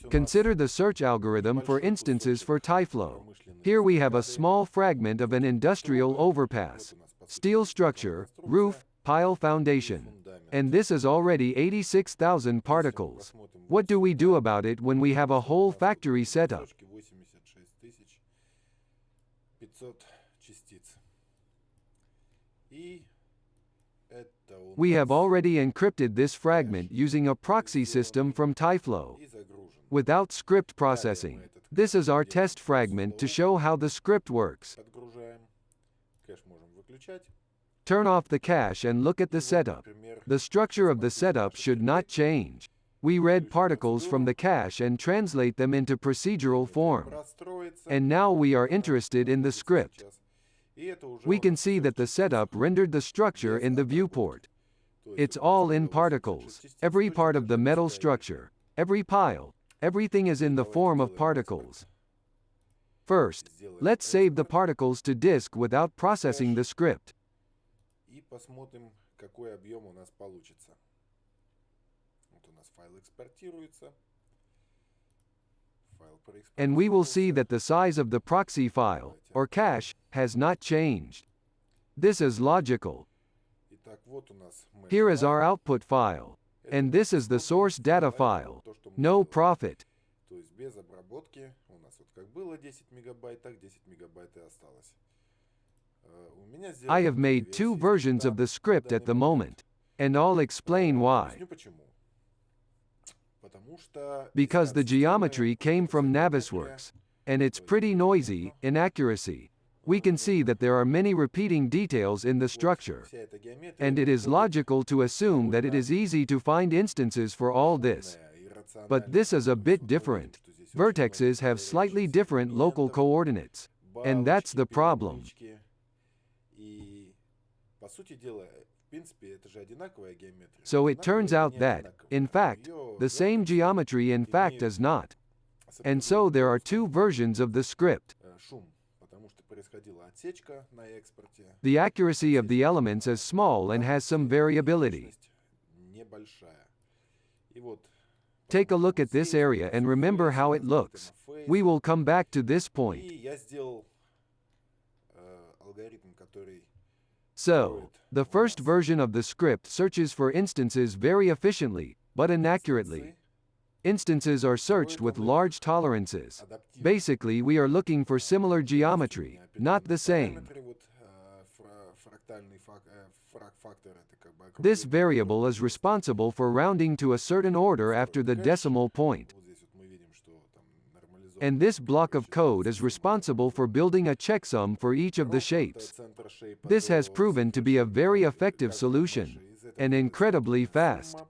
Consider the search algorithm for instances for Tyflow. Here we have a small fragment of an industrial overpass. Steel structure, roof, pile foundation. And this is already 86,000 particles. What do we do about it when we have a whole factory setup? We have already encrypted this fragment using a proxy system from Tyflow. Without script processing. This is our test fragment to show how the script works. Turn off the cache and look at the setup. The structure of the setup should not change. We read particles from the cache and translate them into procedural form. And now we are interested in the script. We can see that the setup rendered the structure in the viewport. It's all in particles. Every part of the metal structure, every pile, everything is in the form of particles. First, let's save the particles to disk without processing the script. And we will see that the size of the proxy file, or cache, has not changed. This is logical. Here is our output file. And this is the source data file. No profit. I have made two versions of the script at the moment. And I'll explain why. Because the geometry came from Navisworks. And it's pretty noisy, inaccuracy. We can see that there are many repeating details in the structure. And it is logical to assume that it is easy to find instances for all this. But this is a bit different. Vertexes have slightly different local coordinates. And that's the problem. So it turns out that, in fact, the same geometry in fact is not. And so there are two versions of the script. The accuracy of the elements is small and has some variability. Take a look at this area and remember how it looks. We will come back to this point. So, the first version of the script searches for instances very efficiently, but inaccurately. Instances are searched with large tolerances. Basically, we are looking for similar geometry, not the same. This variable is responsible for rounding to a certain order after the decimal point. And this block of code is responsible for building a checksum for each of the shapes. This has proven to be a very effective solution, and incredibly fast.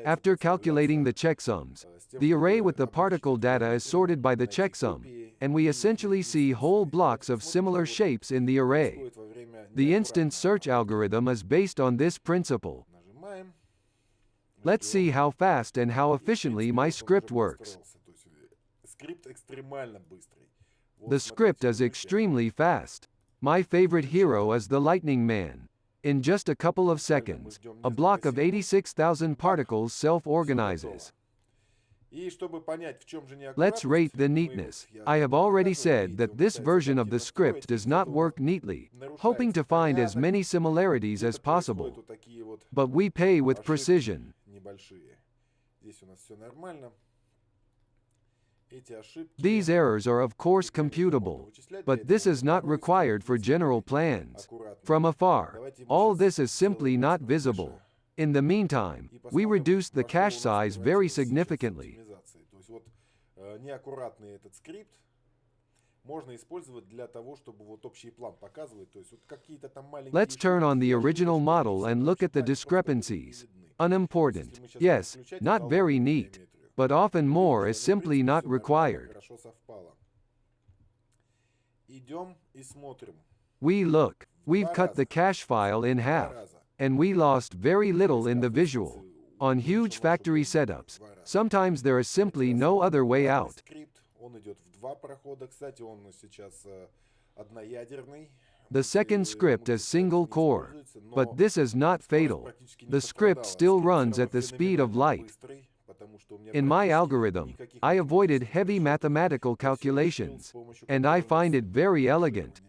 After calculating the checksums, the array with the particle data is sorted by the checksum, and we essentially see whole blocks of similar shapes in the array. The instance search algorithm is based on this principle. Let's see how fast and how efficiently my script works. The script is extremely fast. My favorite hero is the Lightning Man. In just a couple of seconds, a block of 86,000 particles self-organizes. Let's rate the neatness. I have already said that this version of the script does not work neatly, hoping to find as many similarities as possible. But we pay with precision. These errors are of course computable, but this is not required for general plans. From afar, all this is simply not visible. In the meantime, we reduced the cache size very significantly. Let's turn on the original model and look at the discrepancies. Unimportant, yes, not very neat. But often more is simply not required. We look. We've cut the cache file in half. And we lost very little in the visual. On huge factory setups, sometimes there is simply no other way out. The second script is single core. But this is not fatal. The script still runs at the speed of light. In my algorithm, I avoided heavy mathematical calculations, and I find it very elegant.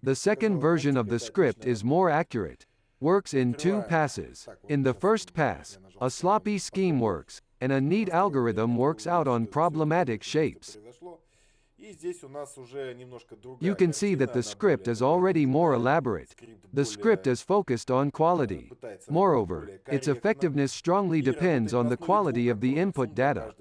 The second version of the script is more accurate. Works in 2 passes. In the first pass, a sloppy scheme works, and a neat algorithm works out on problematic shapes. You can see that the script is already more elaborate. The script is focused on quality. Moreover, its effectiveness strongly depends on the quality of the input data.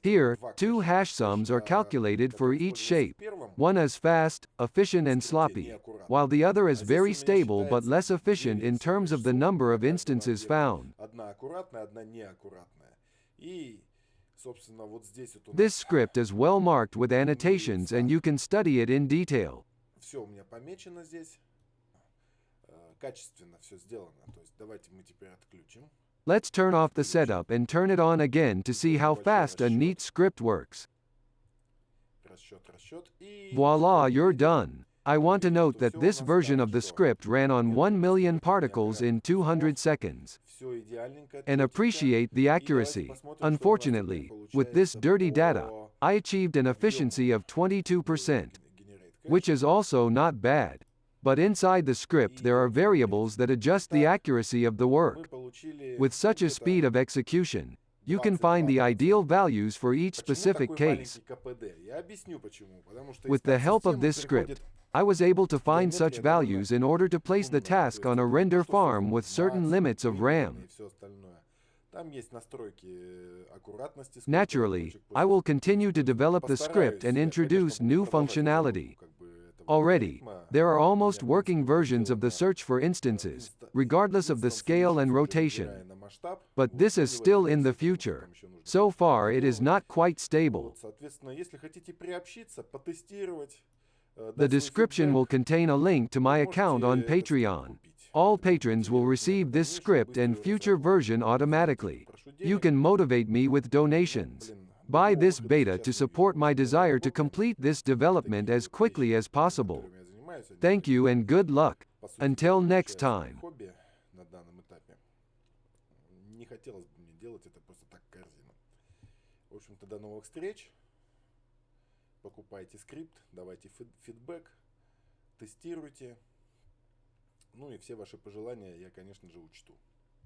Here, 2 hash sums are calculated for each shape. One is fast, efficient and sloppy, while the other is very stable but less efficient in terms of the number of instances found. This script is well marked with annotations and you can study it in detail. Let's turn off the setup and turn it on again to see how fast a neat script works. Voila, you're done. I want to note that this version of the script ran on 1 million particles in 200 seconds. And appreciate the accuracy. Unfortunately, with this dirty data, I achieved an efficiency of 22%, which is also not bad. But inside the script there are variables that adjust the accuracy of the work. With such a speed of execution, you can find the ideal values for each specific case. With the help of this script, I was able to find such values in order to place the task on a render farm with certain limits of RAM. Naturally, I will continue to develop the script and introduce new functionality. Already, there are almost working versions of the search for instances, regardless of the scale and rotation. But this is still in the future. So far it is not quite stable. The description will contain a link to my account on Patreon. All patrons will receive this script and future version automatically. You can motivate me with donations. Buy this beta to support my desire to complete this development as quickly as possible. Thank you and good luck. Until next time. Покупайте скрипт, давайте фидбэк, тестируйте. Ну и все ваши пожелания я, конечно же, учту.